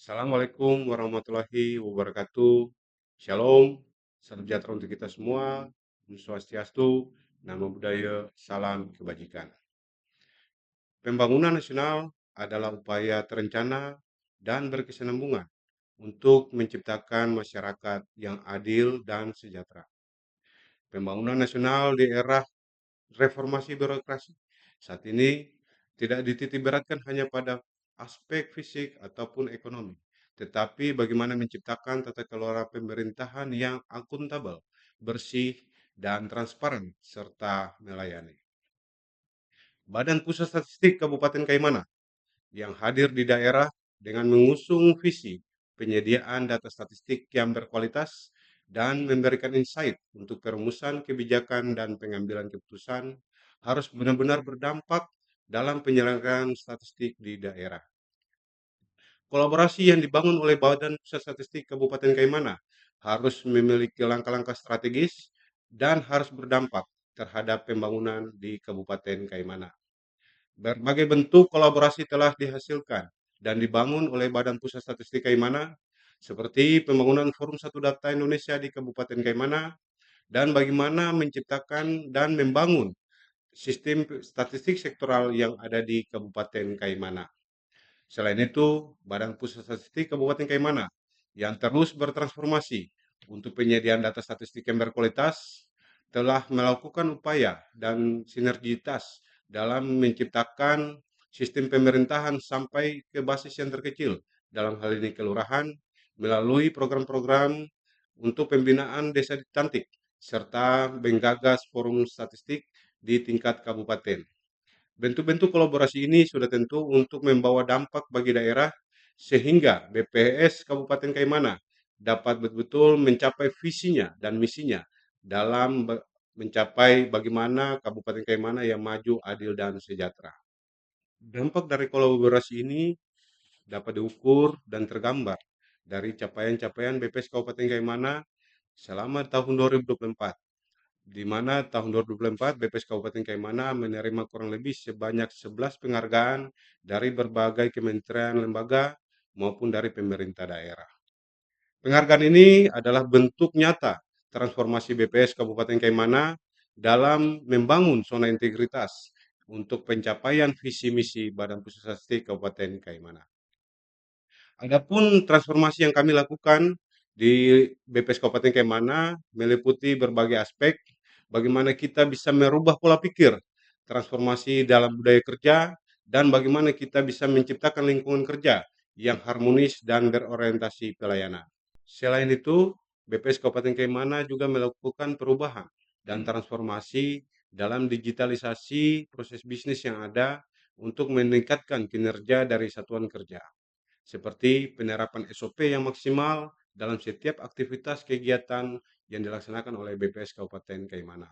Assalamualaikum warahmatullahi wabarakatuh. Shalom, salam sejahtera untuk kita semua. Om Swastiastu, Namo Buddhaya, salam kebajikan. Pembangunan nasional adalah upaya terencana dan berkesinambungan untuk menciptakan masyarakat yang adil dan sejahtera. Pembangunan nasional di era reformasi birokrasi saat ini tidak dititik beratkan hanya pada aspek fisik ataupun ekonomi, tetapi bagaimana menciptakan tata kelola pemerintahan yang akuntabel, bersih, dan transparan, serta melayani. Badan Pusat Statistik Kabupaten Kaimana yang hadir di daerah dengan mengusung visi penyediaan data statistik yang berkualitas dan memberikan insight untuk perumusan kebijakan dan pengambilan keputusan harus benar-benar berdampak dalam penyelenggaraan statistik di daerah. Kolaborasi yang dibangun oleh Badan Pusat Statistik Kabupaten Kaimana harus memiliki langkah-langkah strategis dan harus berdampak terhadap pembangunan di Kabupaten Kaimana. Berbagai bentuk kolaborasi telah dihasilkan dan dibangun oleh Badan Pusat Statistik Kaimana, seperti pembangunan Forum Satu Data Indonesia di Kabupaten Kaimana, dan bagaimana menciptakan dan membangun sistem statistik sektoral yang ada di Kabupaten Kaimana. Selain itu, Badan Pusat Statistik Kabupaten Kaimana yang terus bertransformasi untuk penyediaan data statistik yang berkualitas telah melakukan upaya dan sinergitas dalam menciptakan sistem pemerintahan sampai ke basis yang terkecil, dalam hal ini kelurahan, melalui program-program untuk pembinaan desa cantik, serta menggagas forum statistik di tingkat kabupaten. Bentuk-bentuk kolaborasi ini sudah tentu untuk membawa dampak bagi daerah sehingga BPS Kabupaten Kaimana dapat betul-betul mencapai visinya dan misinya dalam mencapai bagaimana Kabupaten Kaimana yang maju, adil, dan sejahtera. Dampak dari kolaborasi ini dapat diukur dan tergambar dari capaian-capaian BPS Kabupaten Kaimana selama tahun 2024, di mana tahun 2024 BPS Kabupaten Kaimana menerima kurang lebih sebanyak 11 penghargaan dari berbagai kementerian lembaga maupun dari pemerintah daerah. Penghargaan ini adalah bentuk nyata transformasi BPS Kabupaten Kaimana dalam membangun zona integritas untuk pencapaian visi misi Badan Pusat Statistik Kabupaten Kaimana. Adapun transformasi yang kami lakukan di BPS Kabupaten Kaimana meliputi berbagai aspek, bagaimana kita bisa merubah pola pikir, transformasi dalam budaya kerja, dan bagaimana kita bisa menciptakan lingkungan kerja yang harmonis dan berorientasi pelayanan. Selain itu, BPS Kabupaten Kaimana juga melakukan perubahan dan transformasi dalam digitalisasi proses bisnis yang ada untuk meningkatkan kinerja dari satuan kerja, seperti penerapan SOP yang maksimal dalam setiap aktivitas kegiatan yang dilaksanakan oleh BPS Kabupaten Kaimana.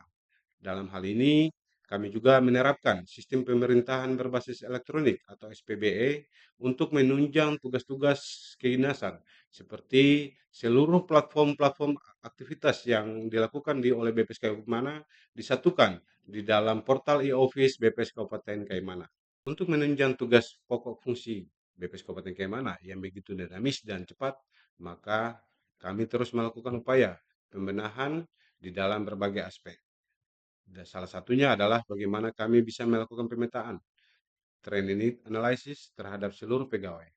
Dalam hal ini, kami juga menerapkan sistem pemerintahan berbasis elektronik atau SPBE untuk menunjang tugas-tugas kedinasan, seperti seluruh platform-platform aktivitas yang dilakukan oleh BPS Kaimana disatukan di dalam portal e-office BPS Kabupaten Kaimana. Untuk menunjang tugas pokok fungsi BPS Kabupaten Kaimana yang begitu dinamis dan cepat, maka kami terus melakukan upaya pembenahan di dalam berbagai aspek. Dan salah satunya adalah bagaimana kami bisa melakukan pemetaan trend ini analisis terhadap seluruh pegawai.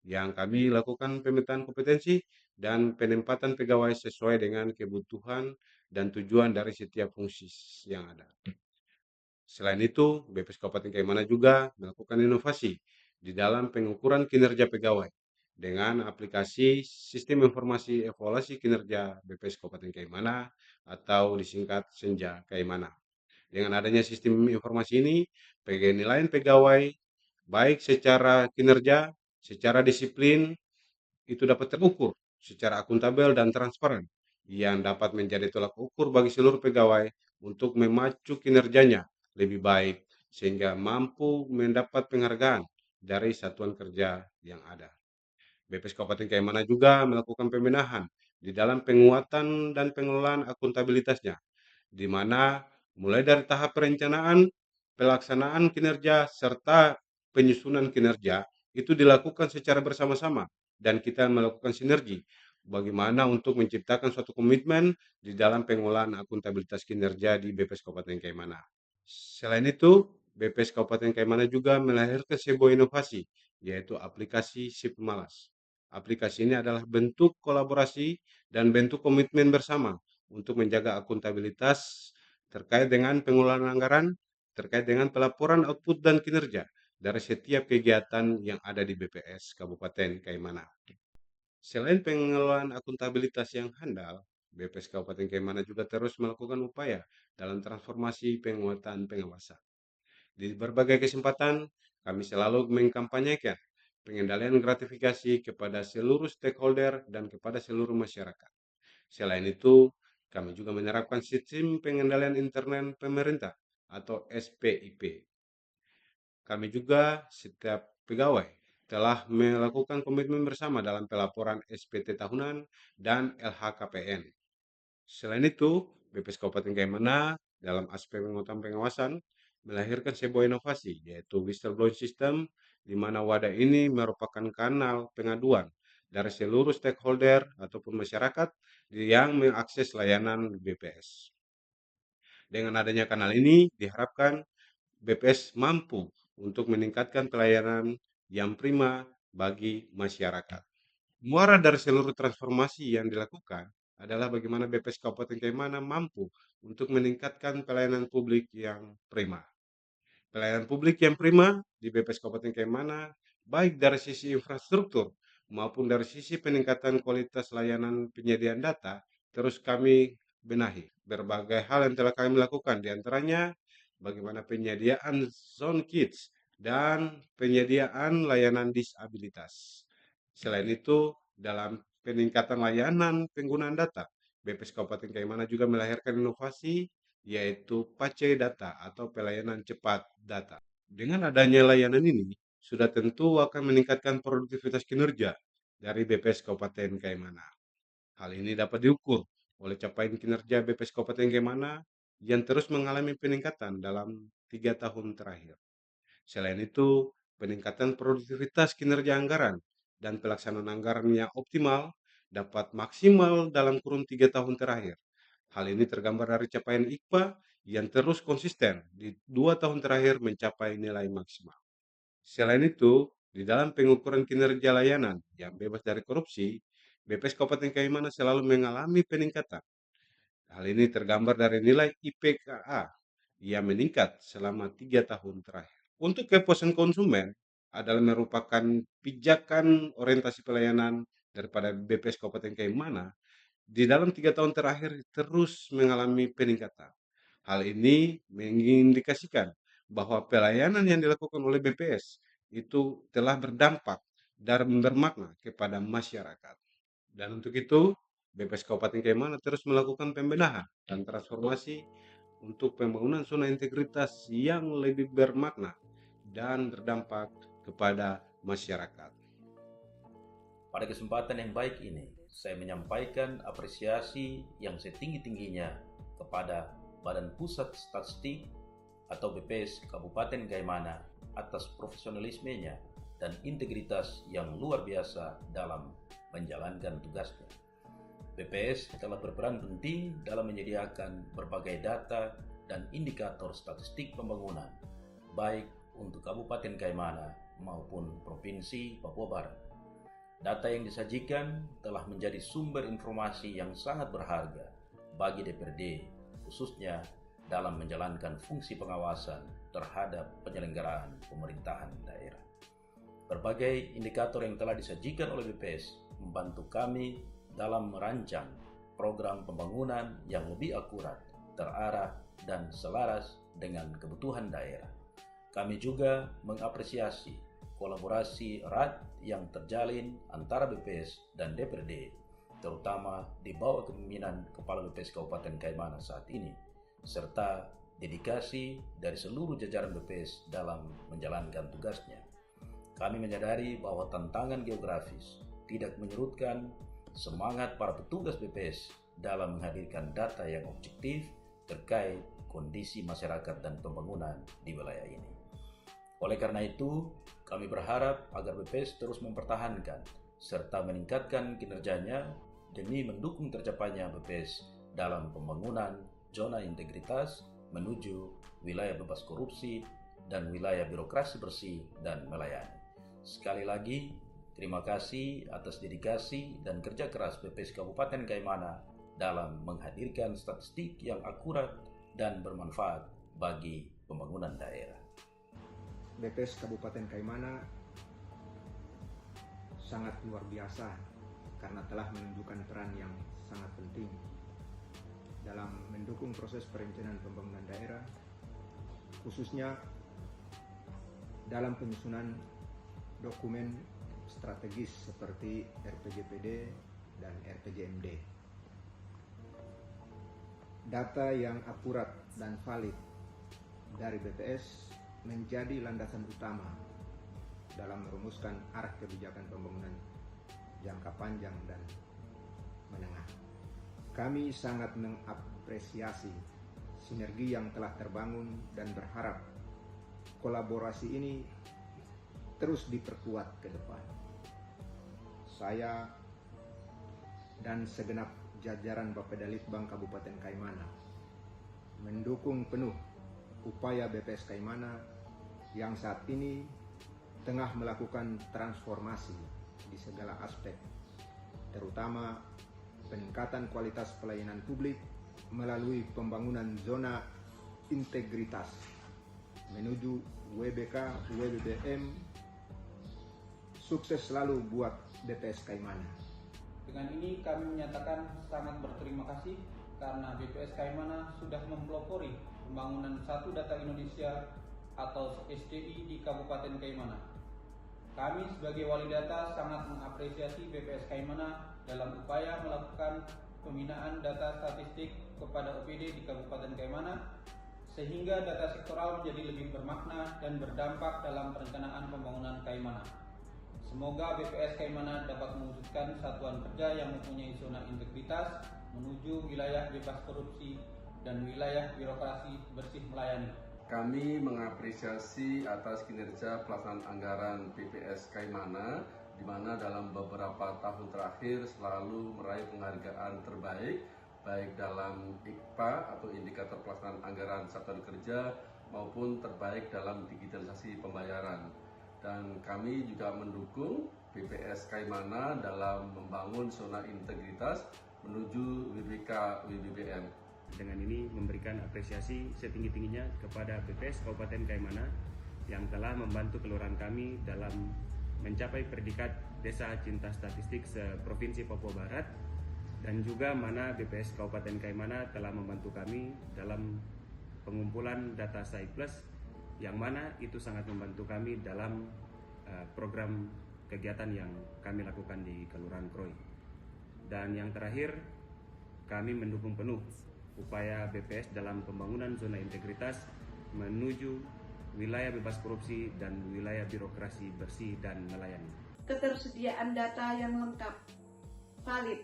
Yang kami lakukan pemetaan kompetensi dan penempatan pegawai sesuai dengan kebutuhan dan tujuan dari setiap fungsi yang ada. Selain itu, BPS Kabupaten Kaimana juga melakukan inovasi di dalam pengukuran kinerja pegawai dengan aplikasi Sistem Informasi Evaluasi Kinerja BPS Kabupaten Kaimana atau disingkat Senja Kaimana. Dengan adanya sistem informasi ini, penilaian pegawai baik secara kinerja, secara disiplin itu dapat terukur secara akuntabel dan transparan yang dapat menjadi tolak ukur bagi seluruh pegawai untuk memacu kinerjanya lebih baik sehingga mampu mendapat penghargaan dari satuan kerja yang ada. BPS Kabupaten Kaimana juga melakukan pembenahan di dalam penguatan dan pengelolaan akuntabilitasnya, di mana mulai dari tahap perencanaan, pelaksanaan kinerja, serta penyusunan kinerja itu dilakukan secara bersama-sama dan kita melakukan sinergi. Bagaimana untuk menciptakan suatu komitmen di dalam pengolahan akuntabilitas kinerja di BPS Kabupaten Kaimana. Selain itu, BPS Kabupaten Kaimana juga melahirkan sebuah inovasi, yaitu aplikasi Sip Malas. Aplikasi ini adalah bentuk kolaborasi dan bentuk komitmen bersama untuk menjaga akuntabilitas terkait dengan pengolahan anggaran, terkait dengan pelaporan output dan kinerja dari setiap kegiatan yang ada di BPS Kabupaten Kaimana. Selain pengelolaan akuntabilitas yang handal, BPS Kabupaten Kaimana juga terus melakukan upaya dalam transformasi penguatan pengawasan. Di berbagai kesempatan, kami selalu mengkampanyekan pengendalian gratifikasi kepada seluruh stakeholder dan kepada seluruh masyarakat. Selain itu, kami juga menerapkan sistem pengendalian internal pemerintah atau SPIP. Kami juga setiap pegawai telah melakukan komitmen bersama dalam pelaporan SPT tahunan dan LHKPN. Selain itu, BPS Kabupaten Kaimana dalam aspek penguatan pengawasan melahirkan sebuah inovasi, yaitu whistleblowing system, di mana wadah ini merupakan kanal pengaduan dari seluruh stakeholder ataupun masyarakat yang mengakses layanan BPS. Dengan adanya kanal ini, diharapkan BPS mampu untuk meningkatkan pelayanan yang prima bagi masyarakat. Muara dari seluruh transformasi yang dilakukan adalah bagaimana BPS Kabupaten Kaimana mampu untuk meningkatkan pelayanan publik yang prima. Pelayanan publik yang prima di BPS Kabupaten Kaimana, baik dari sisi infrastruktur maupun dari sisi peningkatan kualitas layanan penyediaan data, terus kami benahi. Berbagai hal yang telah kami lakukan, diantaranya bagaimana penyediaan zone kids dan penyediaan layanan disabilitas. Selain itu, dalam peningkatan layanan penggunaan data, BPS Kabupaten Kaimana juga melahirkan inovasi yaitu PACE data atau pelayanan cepat data. Dengan adanya layanan ini, sudah tentu akan meningkatkan produktivitas kinerja dari BPS Kabupaten Kaimana. Hal ini dapat diukur oleh capaian kinerja BPS Kabupaten Kaimana yang terus mengalami peningkatan dalam 3 tahun terakhir. Selain itu, peningkatan produktivitas kinerja anggaran dan pelaksanaan anggaran yang optimal dapat maksimal dalam kurun 3 tahun terakhir. Hal ini tergambar dari capaian IKPA yang terus konsisten di 2 tahun terakhir mencapai nilai maksimal. Selain itu, di dalam pengukuran kinerja layanan yang bebas dari korupsi, BPS Kabupaten Kaimana selalu mengalami peningkatan. Hal ini tergambar dari nilai IPKA yang meningkat selama 3 tahun terakhir. Untuk kepuasan konsumen adalah merupakan pijakan orientasi pelayanan daripada BPS Kabupaten Kaimana di dalam 3 tahun terakhir terus mengalami peningkatan. Hal ini mengindikasikan bahwa pelayanan yang dilakukan oleh BPS itu telah berdampak dan bermakna kepada masyarakat. Dan untuk itu, BPS Kabupaten Kaimana terus melakukan pembenahan dan transformasi untuk pembangunan zona integritas yang lebih bermakna dan berdampak kepada masyarakat. Pada kesempatan yang baik ini, saya menyampaikan apresiasi yang setinggi-tingginya kepada Badan Pusat Statistik atau BPS Kabupaten Kaimana atas profesionalismenya dan integritas yang luar biasa dalam menjalankan tugasnya. BPS telah berperan penting dalam menyediakan berbagai data dan indikator statistik pembangunan, baik untuk Kabupaten Kaimana maupun Provinsi Papua Barat. Data yang disajikan telah menjadi sumber informasi yang sangat berharga bagi DPRD, khususnya dalam menjalankan fungsi pengawasan terhadap penyelenggaraan pemerintahan daerah. Berbagai indikator yang telah disajikan oleh BPS membantu kami dalam merancang program pembangunan yang lebih akurat, terarah, dan selaras dengan kebutuhan daerah. Kami juga mengapresiasi kolaborasi erat yang terjalin antara BPS dan DPRD, terutama di bawah kepemimpinan Kepala BPS Kabupaten Kaimana saat ini, serta dedikasi dari seluruh jajaran BPS dalam menjalankan tugasnya. Kami menyadari bahwa tantangan geografis tidak menyurutkan semangat para petugas BPS dalam menghadirkan data yang objektif terkait kondisi masyarakat dan pembangunan di wilayah ini. Oleh karena itu, kami berharap agar BPS terus mempertahankan serta meningkatkan kinerjanya demi mendukung tercapainya BPS dalam pembangunan zona integritas menuju wilayah bebas korupsi dan wilayah birokrasi bersih dan melayani. Sekali lagi, terima kasih atas dedikasi dan kerja keras BPS Kabupaten Kaimana dalam menghadirkan statistik yang akurat dan bermanfaat bagi pembangunan daerah. BPS Kabupaten Kaimana sangat luar biasa karena telah menunjukkan peran yang sangat penting dalam mendukung proses perencanaan pembangunan daerah, khususnya dalam penyusunan dokumen strategis seperti RPJPD dan RPJMD. Data yang akurat dan valid dari BPS menjadi landasan utama dalam merumuskan arah kebijakan pembangunan jangka panjang dan menengah. Kami sangat mengapresiasi sinergi yang telah terbangun dan berharap kolaborasi ini terus diperkuat ke depan. Saya dan segenap jajaran Bapeda Litbang Kabupaten Kaimana mendukung penuh upaya BPS Kaimana yang saat ini tengah melakukan transformasi di segala aspek, terutama peningkatan kualitas pelayanan publik melalui pembangunan zona integritas menuju WBK, WBBM. Sukses selalu buat BPS Kaimana. Dengan ini kami menyatakan sangat berterima kasih karena BPS Kaimana sudah mempelopori pembangunan Satu Data Indonesia atau SDI di Kabupaten Kaimana. Kami sebagai wali data sangat mengapresiasi BPS Kaimana dalam upaya melakukan pembinaan data statistik kepada OPD di Kabupaten Kaimana sehingga data sektoral menjadi lebih bermakna dan berdampak dalam perencanaan pembangunan Kaimana. Semoga BPS Kaimana dapat mewujudkan satuan kerja yang mempunyai zona integritas menuju wilayah bebas korupsi dan wilayah birokrasi bersih melayani. Kami mengapresiasi atas kinerja pelaksanaan anggaran BPS Kaimana, di mana dalam beberapa tahun terakhir selalu meraih penghargaan terbaik, baik dalam IKPA atau Indikator Pelaksanaan Anggaran Satuan Kerja, maupun terbaik dalam digitalisasi pembayaran. Dan kami juga mendukung BPS Kaimana dalam membangun zona integritas menuju WBK WBBM. Dengan ini memberikan apresiasi setinggi-tingginya kepada BPS Kabupaten Kaimana yang telah membantu kelurahan kami dalam mencapai predikat Desa Cinta Statistik se-Provinsi Papua Barat, dan juga mana BPS Kabupaten Kaimana telah membantu kami dalam pengumpulan data SAIPLUS, yang mana itu sangat membantu kami dalam program kegiatan yang kami lakukan di Kelurahan Kroy. Dan yang terakhir, kami mendukung penuh upaya BPS dalam pembangunan zona integritas menuju wilayah bebas korupsi dan wilayah birokrasi bersih dan melayani. Ketersediaan data yang lengkap, valid,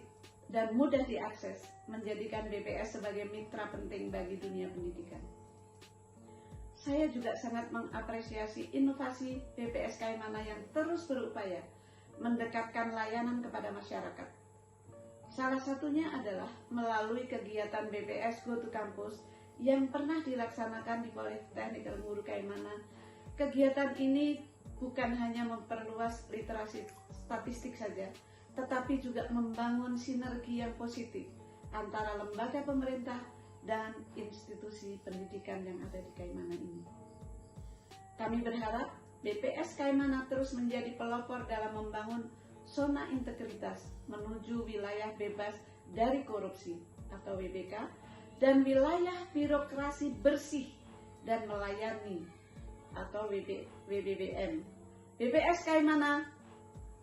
dan mudah diakses menjadikan BPS sebagai mitra penting bagi dunia pendidikan. Saya juga sangat mengapresiasi inovasi BPS Kaimana yang terus berupaya mendekatkan layanan kepada masyarakat. Salah satunya adalah melalui kegiatan BPS Go to Campus yang pernah dilaksanakan di Politeknik Ilmu Guru Kaimana. Kegiatan ini bukan hanya memperluas literasi statistik saja, tetapi juga membangun sinergi yang positif antara lembaga pemerintah dan institusi pendidikan yang ada di Kaimana ini. Kami berharap BPS Kaimana terus menjadi pelopor dalam membangun zona integritas menuju wilayah bebas dari korupsi atau WBK dan wilayah birokrasi bersih dan melayani atau WBBM. BPS Kaimana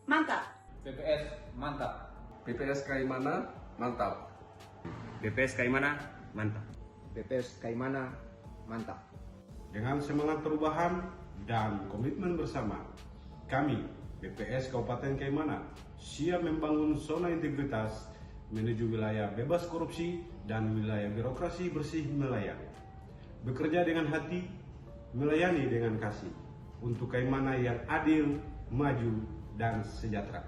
mantap. BPS mantap. BPS Kaimana mantap. BPS Kaimana mantap. BPS Kaimana mantap. Dengan semangat perubahan dan komitmen bersama, kami BPS Kabupaten Kaimana siap membangun zona integritas menuju wilayah bebas korupsi dan wilayah birokrasi bersih melayani. Bekerja dengan hati, melayani dengan kasih untuk Kaimana yang adil, maju, dan sejahtera.